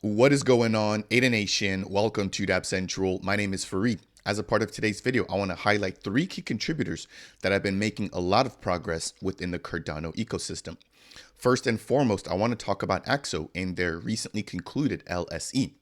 What is going on, Ada Nation? Welcome to Dapp Central. My name is Fareed. As a part of today's video, I want to highlight three key contributors that have been making a lot of progress within the Cardano ecosystem. First and foremost, I want to talk about AXO and their recently concluded LSE.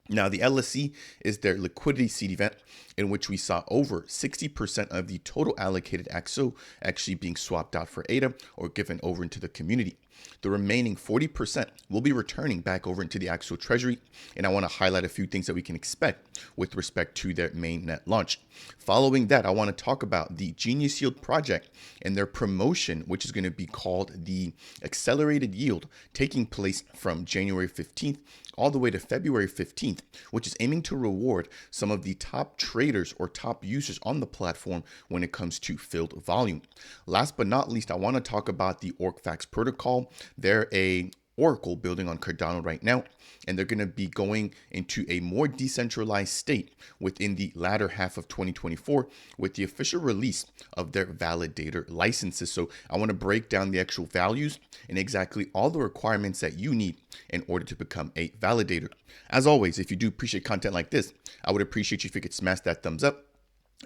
Now, the LSE is their liquidity seed event in which we saw over 60% of the total allocated AXO actually being swapped out for ADA or given over into the community. The remaining 40% will be returning back over into the AXO treasury, and I want to highlight a few things that we can expect with respect to their mainnet launch. Following that, I want to talk about the Genius Yield project and their promotion, which is going to be called the Accelerated Yield, taking place from January 15th all the way to February 15th, which is aiming to reward some of the top traders or top users on the platform when it comes to filled volume. Last but not least, I want to talk about the Orcfax protocol. They're a Oracle building on Cardano right now, and they're going to be going into a more decentralized state within the latter half of 2024 with the official release of their validator licenses. So I want to break down the actual values and exactly all the requirements that you need in order to become a validator. As always, if you do appreciate content like this, I would appreciate you if you could smash that thumbs up.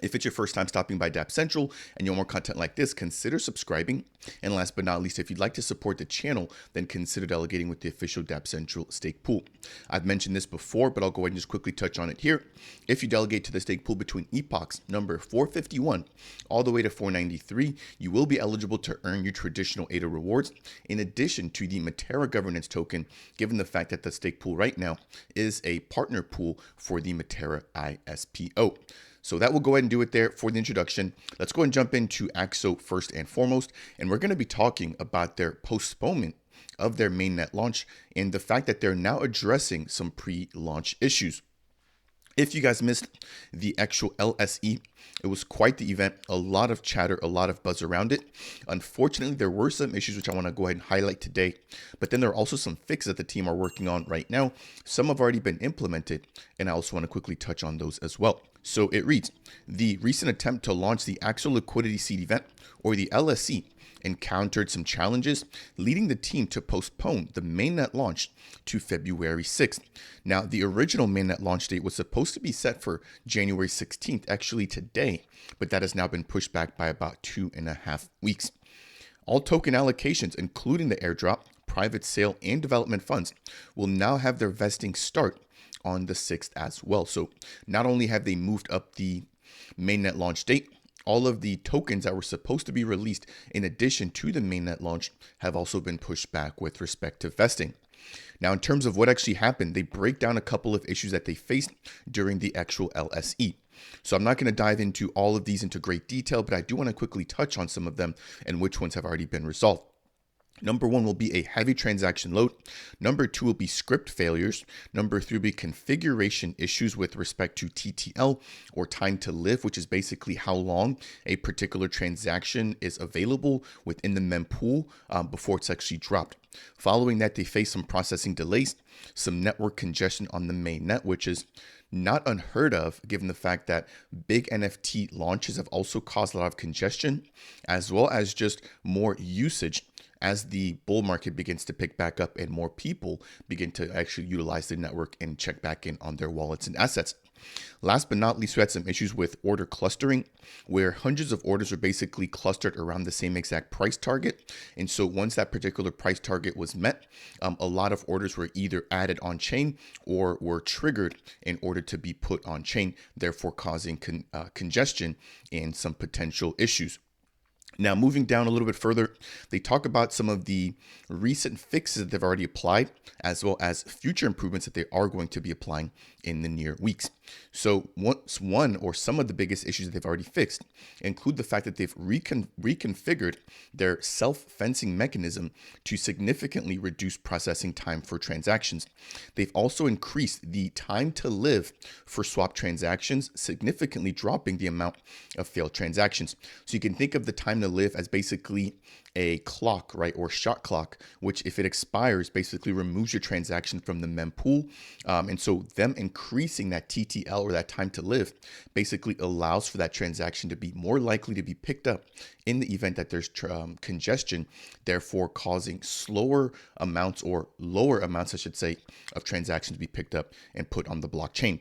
If it's your first time stopping by Dapp Central and you want more content like this, consider subscribing. And last but not least, if you'd like to support the channel, then consider delegating with the official Dapp Central stake pool. I've mentioned this before, but I'll go ahead and just quickly touch on it here. If you delegate to the stake pool between epochs number 451 all the way to 493, you will be eligible to earn your traditional ADA rewards, in addition to the Matera governance token, given the fact that the stake pool right now is a partner pool for the Matera ISPO. So that will go ahead and do it there for the introduction. Let's go and jump into AXO first and foremost. And we're going to be talking about their postponement of their mainnet launch and the fact that they're now addressing some pre-launch issues. If you guys missed the actual LSE, it was quite the event, a lot of chatter, a lot of buzz around it. Unfortunately, there were some issues which I want to go ahead and highlight today, but then there are also some fixes that the team are working on right now. Some have already been implemented, and I also want to quickly touch on those as well. So it reads, the recent attempt to launch the AXO Liquidity Seed event, or the LSE, encountered some challenges, leading the team to postpone the mainnet launch to February 6th. Now, the original mainnet launch date was supposed to be set for January 16th, actually today, but that has now been pushed back by about 2.5 weeks. All token allocations, including the airdrop, private sale, and development funds, will now have their vesting start on the 6th as well. So not only have they moved up the mainnet launch date, all of the tokens that were supposed to be released in addition to the mainnet launch have also been pushed back with respect to vesting. Now, in terms of what actually happened, they break down a couple of issues that they faced during the actual LSE. So I'm not going to dive into all of these into great detail, but I do want to quickly touch on some of them and which ones have already been resolved. Number one will be a heavy transaction load. Number two will be script failures. Number three will be configuration issues with respect to TTL, or time to live, which is basically how long a particular transaction is available within the mempool before it's actually dropped. Following that, they face some processing delays, some network congestion on the mainnet, which is not unheard of given the fact that big NFT launches have also caused a lot of congestion, as well as just more usage as the bull market begins to pick back up and more people begin to actually utilize the network and check back in on their wallets and assets. Last but not least, we had some issues with order clustering, where hundreds of orders were basically clustered around the same exact price target. And so once that particular price target was met, a lot of orders were either added on chain or were triggered in order to be put on chain, therefore causing congestion and some potential issues. Now, moving down a little bit further, they talk about some of the recent fixes that they've already applied, as well as future improvements that they are going to be applying in the near weeks. So one or some of the biggest issues that they've already fixed include the fact that they've reconfigured their self-fencing mechanism to significantly reduce processing time for transactions. They've also increased the time to live for swap transactions, significantly dropping the amount of failed transactions. So you can think of the time to live as basically a clock, right, or shot clock, which if it expires, basically removes your transaction from the mempool. And so them increasing that TTL TTL, or that time to live, basically allows for that transaction to be more likely to be picked up in the event that there's congestion, therefore causing slower amounts, or lower amounts, I should say, of transactions to be picked up and put on the blockchain.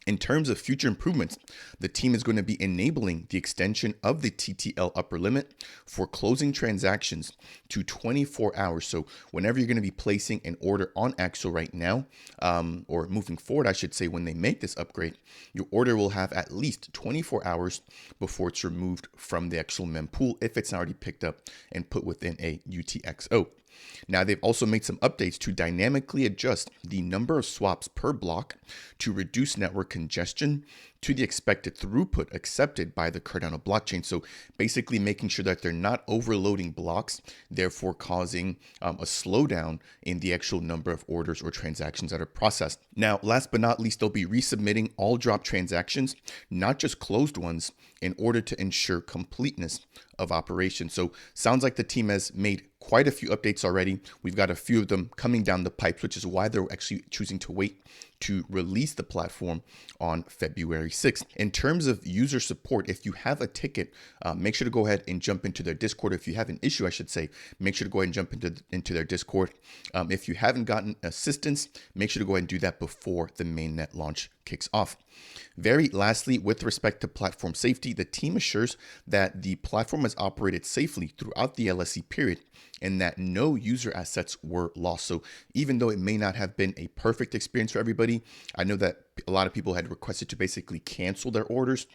In terms of future improvements, the team is going to be enabling the extension of the TTL upper limit for closing transactions to 24 hours. So whenever you're going to be placing an order on AXO right now, or moving forward, I should say, when they make this upgrade, your order will have at least 24 hours before it's removed from the actual mempool if it's already picked up and put within a UTXO. Now, they've also made some updates to dynamically adjust the number of swaps per block to reduce network congestion to the expected throughput accepted by the Cardano blockchain. So basically making sure that they're not overloading blocks, therefore causing a slowdown in the actual number of orders or transactions that are processed. Now, last but not least, they'll be resubmitting all drop transactions, not just closed ones, in order to ensure completeness of operation. So sounds like the team has made quite a few updates already. We've got a few of them coming down the pipes, which is why they're actually choosing to wait to release the platform on February 6th. In terms of user support, if you have a ticket, make sure to go ahead and jump into their Discord. If you have an issue, I should say, make sure to go ahead and jump into their Discord. If you haven't gotten assistance, make sure to go ahead and do that before the mainnet launch kicks off. Very lastly, with respect to platform safety, the team assures that the platform has operated safely throughout the LSE period and that no user assets were lost. So even though it may not have been a perfect experience for everybody, I know that a lot of people had requested to basically cancel their orders.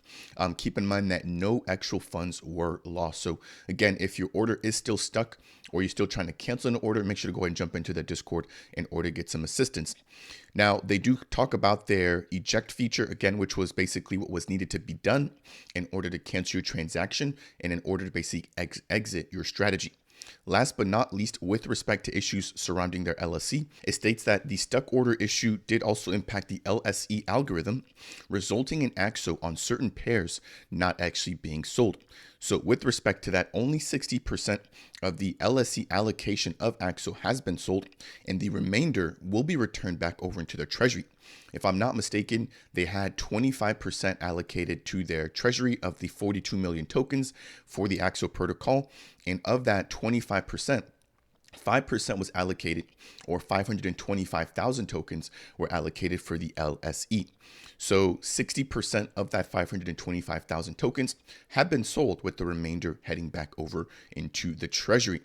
Keep in mind that no actual funds were lost. So again, if your order is still stuck or you're still trying to cancel an order, make sure to go ahead and jump into the Discord in order to get some assistance. Now, they do talk about their eject feature, again, which was basically what was needed to be done in order to cancel your transaction and in order to basically exit your strategy. Last but not least, with respect to issues surrounding their LSE, it states that the stuck order issue did also impact the LSE algorithm, resulting in AXO on certain pairs not actually being sold. So with respect to that, only 60% of the LSE allocation of AXO has been sold, and the remainder will be returned back over into their treasury. If I'm not mistaken, they had 25% allocated to their treasury of the 42 million tokens for the AXO protocol. And of that 25%, 5% was allocated, or 525,000 tokens were allocated for the LSE. So 60% of that 525,000 tokens have been sold, with the remainder heading back over into the treasury.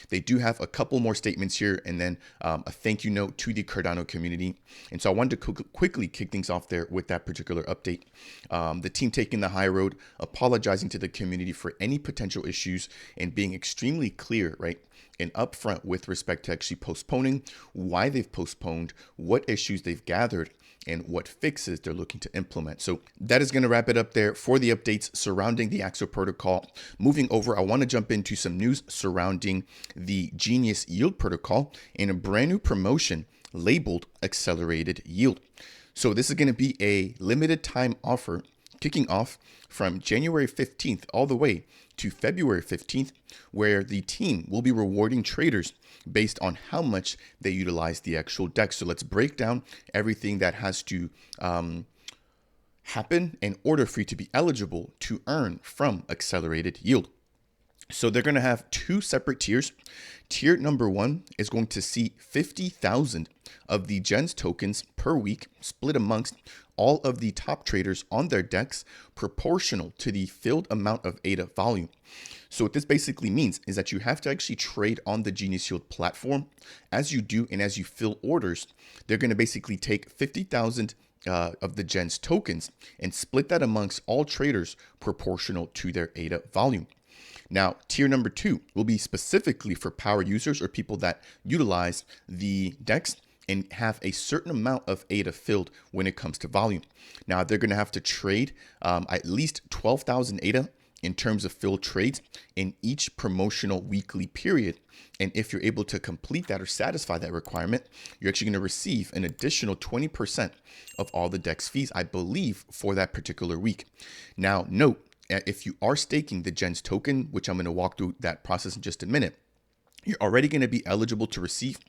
They do have a couple more statements here, and then a thank you note to the Cardano community. And so I wanted to quickly kick things off there with that particular update. The team taking the high road, apologizing to the community for any potential issues and being extremely clear, right, and upfront with respect to actually postponing, why they've postponed, what issues they've gathered, and what fixes they're looking to implement. So that is going to wrap it up there for the updates surrounding the AXO protocol. Moving over, I want to jump into some news surrounding the Genius Yield protocol and a brand new promotion labeled Accelerated Yield. So this is going to be a limited time offer kicking off from January 15th all the way to February 15th, where the team will be rewarding traders based on how much they utilize the actual DEX. So let's break down everything that has to happen in order for you to be eligible to earn from Accelerated Yield. So they're going to have two separate tiers. Tier number 1 is going to see 50,000 of the GENS tokens per week split amongst all of the top traders on their DEX, proportional to the filled amount of ADA volume. So what this basically means is that you have to actually trade on the Genius Yield platform. As you do and as you fill orders, they're going to basically take 50,000 of the GENS tokens and split that amongst all traders proportional to their ADA volume. Now, tier number 2 will be specifically for power users or people that utilize the DEX and have a certain amount of ADA filled when it comes to volume. Now, they're going to have to trade at least 12,000 ADA in terms of filled trades in each promotional weekly period. And if you're able to complete that or satisfy that requirement, you're actually going to receive an additional 20% of all the DEX fees, I believe, for that particular week. Now, note, if you are staking the GENS token, which I'm going to walk through that process in just a minute, you're already going to be eligible to receive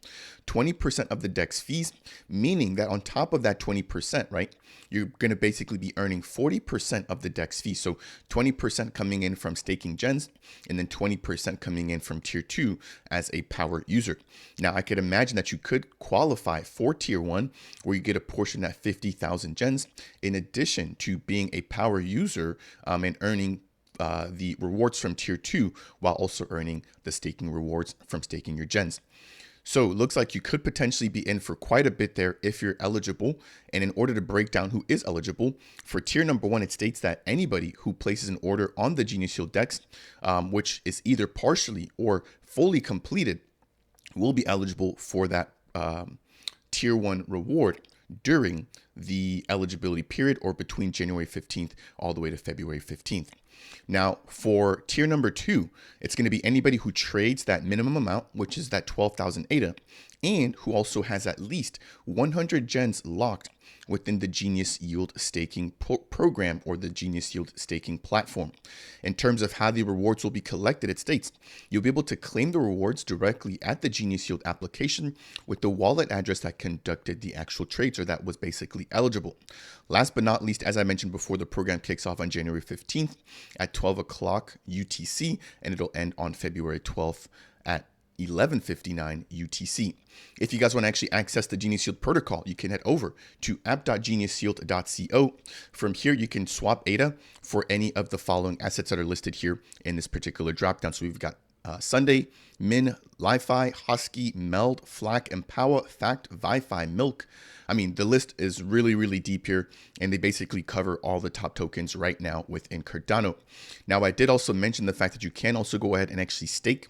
20% of the DEX fees, meaning that on top of that 20%, right, you're going to basically be earning 40% of the DEX fee. So 20% coming in from staking gens, and then 20% coming in from tier 2 as a power user. Now, I could imagine that you could qualify for tier 1, where you get a portion at 50,000 gens, in addition to being a power user and earning the rewards from tier 2 while also earning the staking rewards from staking your gens. So it looks like you could potentially be in for quite a bit there if you're eligible. And in order to break down who is eligible, for tier number 1, it states that anybody who places an order on the Genius Yield DEX, which is either partially or fully completed, will be eligible for that tier 1 reward during the eligibility period, or between January 15th all the way to February 15th. Now, for tier number 2, it's going to be anybody who trades that minimum amount, which is that 12,000 ADA, and who also has at least 100 gens locked within the Genius Yield staking program, or the Genius Yield staking platform. In terms of how the rewards will be collected, it states you'll be able to claim the rewards directly at the Genius Yield application with the wallet address that conducted the actual trades, or that was basically eligible. Last but not least, as I mentioned before, the program kicks off on January 15th at 12 o'clock UTC, and it'll end on February 12th at 11:59 UTC. If you guys want to actually access the Genius Yield protocol, you can head over to app.geniusyield.co. From here, you can swap ADA for any of the following assets that are listed here in this particular dropdown. So we've got Sunday, Min, Li-Fi, Husky, Meld, Flack, Empower, Fact, Vi-Fi, Milk. I mean, the list is really, really deep here, and they basically cover all the top tokens right now within Cardano. Now, I did also mention the fact that you can also go ahead and actually stake,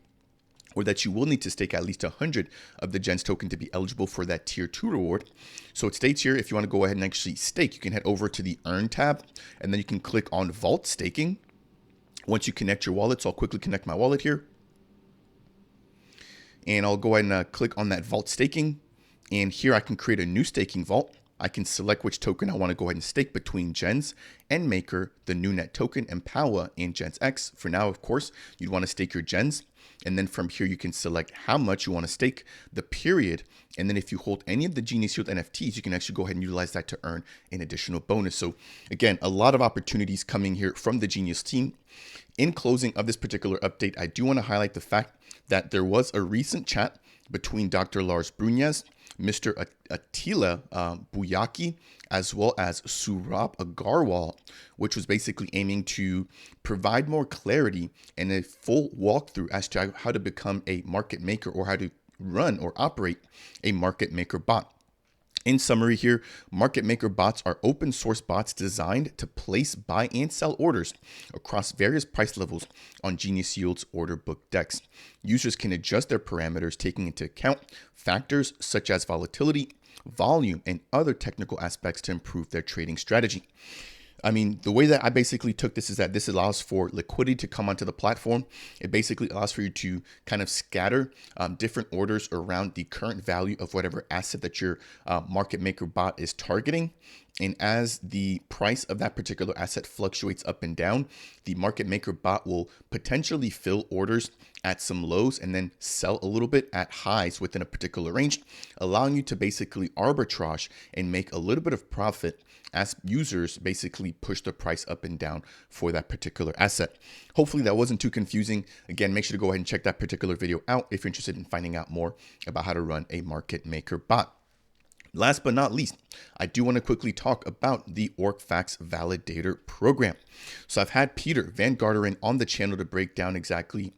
or that you will need to stake at least 100 of the gens token to be eligible for that tier 2 reward. So it states here, if you want to go ahead and actually stake, you can head over to the Earn tab, and then you can click on Vault Staking. Once you connect your wallet, so I'll quickly connect my wallet here. And I'll go ahead and click on that Vault Staking. And here I can create a new staking vault. I can select which token I want to go ahead and stake between gens and Maker, the new net token, Empower, and Gens X. For now, of course, you'd want to stake your gens. And then from here, you can select how much you want to stake, the period. And then if you hold any of the Genius Yield NFTs, you can actually go ahead and utilize that to earn an additional bonus. So again, a lot of opportunities coming here from the Genius team. In closing of this particular update, I do want to highlight the fact that there was a recent chat between Dr. Lars Brunez, Mr. Attila Buyaki, as well as Surab Agarwal, which was basically aiming to provide more clarity and a full walkthrough as to how to become a market maker, or how to run or operate a market maker bot. In summary here, market maker bots are open source bots designed to place, buy, and sell orders across various price levels on Genius Yield's order book DEX. Users can adjust their parameters, taking into account factors such as volatility, volume, and other technical aspects to improve their trading strategy. I mean, the way that I basically took this is that this allows for liquidity to come onto the platform. It basically allows for you to kind of scatter different orders around the current value of whatever asset that your market maker bot is targeting. And as the price of that particular asset fluctuates up and down, the market maker bot will potentially fill orders at some lows and then sell a little bit at highs within a particular range, allowing you to basically arbitrage and make a little bit of profit as users basically push the price up and down for that particular asset. Hopefully that wasn't too confusing. Again, make sure to go ahead and check that particular video out if you're interested in finding out more about how to run a market maker bot. Last but not least, I do want to quickly talk about the Orcfax Validator program. So I've had Peter Van Garderen on the channel to break down exactly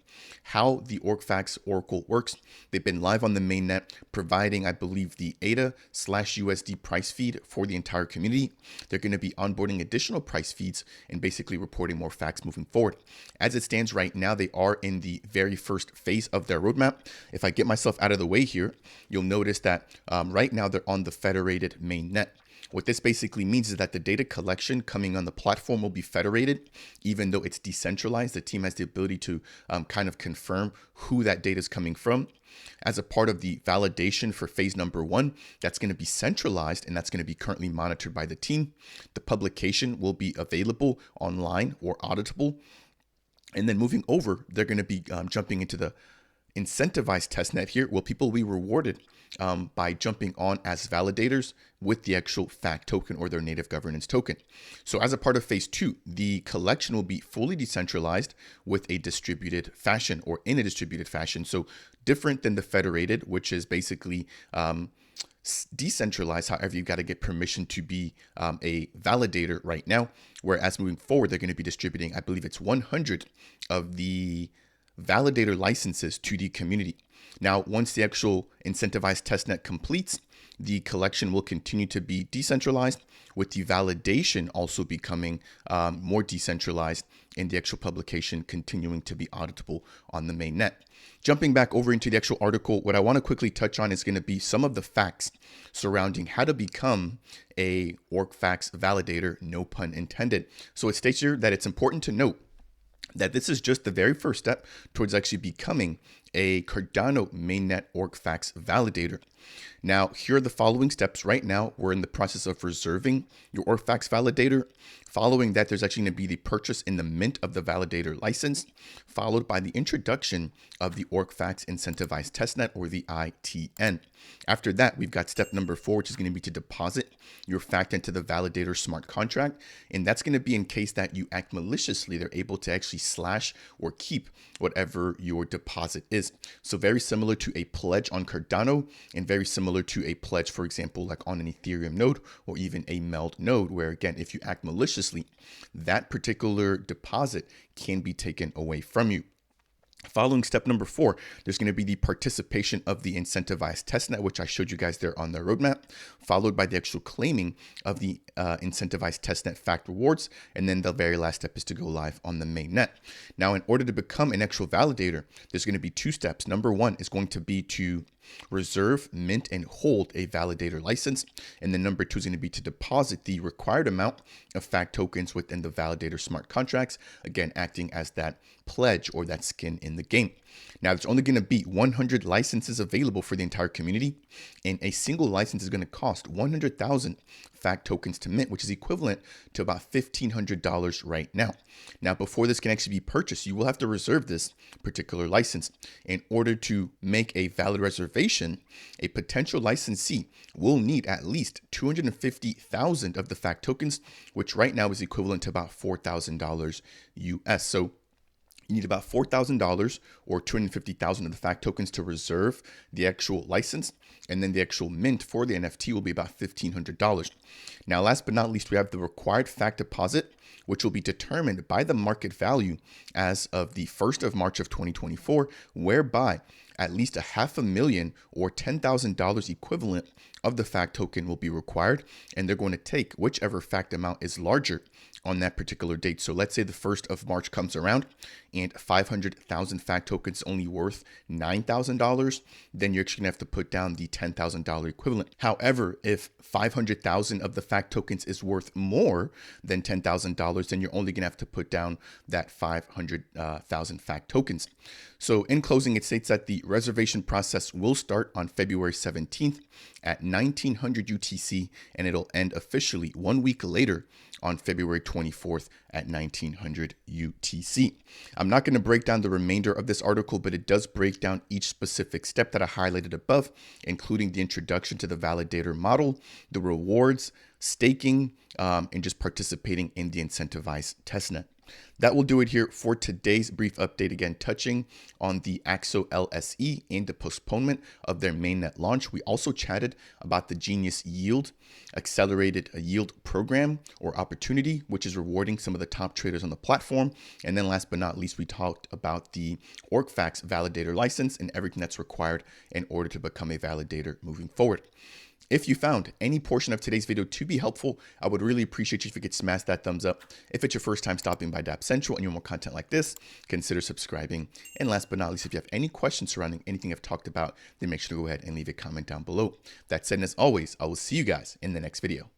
how the Orcfax Oracle works. They've been live on the mainnet, providing, I believe, the ADA/USD price feed for the entire community. They're going to be onboarding additional price feeds and basically reporting more facts moving forward. As it stands right now, they are in the very first phase of their roadmap. If I get myself out of the way here, you'll notice that right now they're on the federated mainnet. What this basically means is that the data collection coming on the platform will be federated, even though it's decentralized. The team has the ability to kind of confirm who that data is coming from. As a part of the validation for phase number 1, that's going to be centralized, and that's going to be currently monitored by the team. The publication will be available online or auditable. And then moving over, they're going to be jumping into the incentivized testnet here, well, people will be rewarded by jumping on as validators with the actual FACT token or their native governance token. So as a part of phase 2, the collection will be fully decentralized with a distributed fashion or in a distributed fashion. So different than the federated, which is basically decentralized. However, you've got to get permission to be a validator right now. Whereas moving forward, they're going to be distributing, I believe it's 100 of the validator licenses to the community. Now, once the actual incentivized testnet completes, the collection will continue to be decentralized, with the validation also becoming more decentralized and the actual publication continuing to be auditable on the mainnet. Jumping back over into the actual article, what I want to quickly touch on is going to be some of the facts surrounding how to become a Orcfax validator, no pun intended. So it states here that it's important to note that this is just the very first step towards actually becoming a Cardano mainnet Orcfax validator. Now, here are the following steps. Right now, we're in the process of reserving your Orcfax validator. Following that, there's actually going to be the purchase in the mint of the validator license, followed by the introduction of the Orcfax incentivized testnet, or the ITN. After that, we've got step number 4, which is going to be to deposit your FACT into the validator smart contract. And that's going to be in case that you act maliciously, they're able to actually slash or keep whatever your deposit is. So very similar to a pledge on Cardano, and very similar to a pledge, for example, like on an Ethereum node or even a Meld node, where again, if you act maliciously, that particular deposit can be taken away from you. Following step number 4, there's going to be the participation of the incentivized testnet, which I showed you guys there on the roadmap, followed by the actual claiming of the incentivized testnet FACT rewards. And then the very last step is to go live on the mainnet. Now, in order to become an actual validator, there's going to be 2 steps. Number 1 is going to be to reserve, mint, and hold a validator license. And then number 2 is going to be to deposit the required amount of FACT tokens within the validator smart contracts, again, acting as that pledge or that skin in the game. Now, there's only going to be 100 licenses available for the entire community, and a single license is going to cost 100,000 FACT tokens to mint, which is equivalent to about $1,500 right now. Now, before this can actually be purchased, you will have to reserve this particular license. In order to make a valid reservation, a potential licensee will need at least 250,000 of the FACT tokens, which right now is equivalent to about $4,000 US. So you need about $4,000 or 250,000 of the FACT tokens to reserve the actual license. And then the actual mint for the NFT will be about $1,500. Now, last but not least, we have the required FACT deposit, which will be determined by the market value as of the 1st of March of 2024, whereby at least $500,000 or $10,000 equivalent of the FACT token will be required. And they're going to take whichever FACT amount is larger on that particular date. So let's say the 1st of March comes around and 500,000 FACT tokens only worth $9,000, then you're actually gonna have to put down the $10,000 equivalent. However, if 500,000 of the FACT tokens is worth more than $10,000, then you're only gonna have to put down that 500,000 FACT tokens. So in closing, it states that the reservation process will start on February 17th at 1900 UTC, and it'll end officially 1 week later on February 24th at 1900 UTC. I'm not going to break down the remainder of this article, but it does break down each specific step that I highlighted above, including the introduction to the validator model, the rewards, staking, and just participating in the incentivized testnet. That will do it here for today's brief update, again touching on the AXO LSE and the postponement of their mainnet launch. We also chatted about the Genius Yield accelerated yield program or opportunity, which is rewarding some of the top traders on the platform. And then last but not least, we talked about the Orcfax validator license and everything that's required in order to become a validator moving forward. If you found any portion of today's video to be helpful, I would really appreciate you if you could smash that thumbs up. If it's your first time stopping by Dapp Central and you want more content like this, consider subscribing. And last but not least, if you have any questions surrounding anything I've talked about, then make sure to go ahead and leave a comment down below. That said, and as always, I will see you guys in the next video.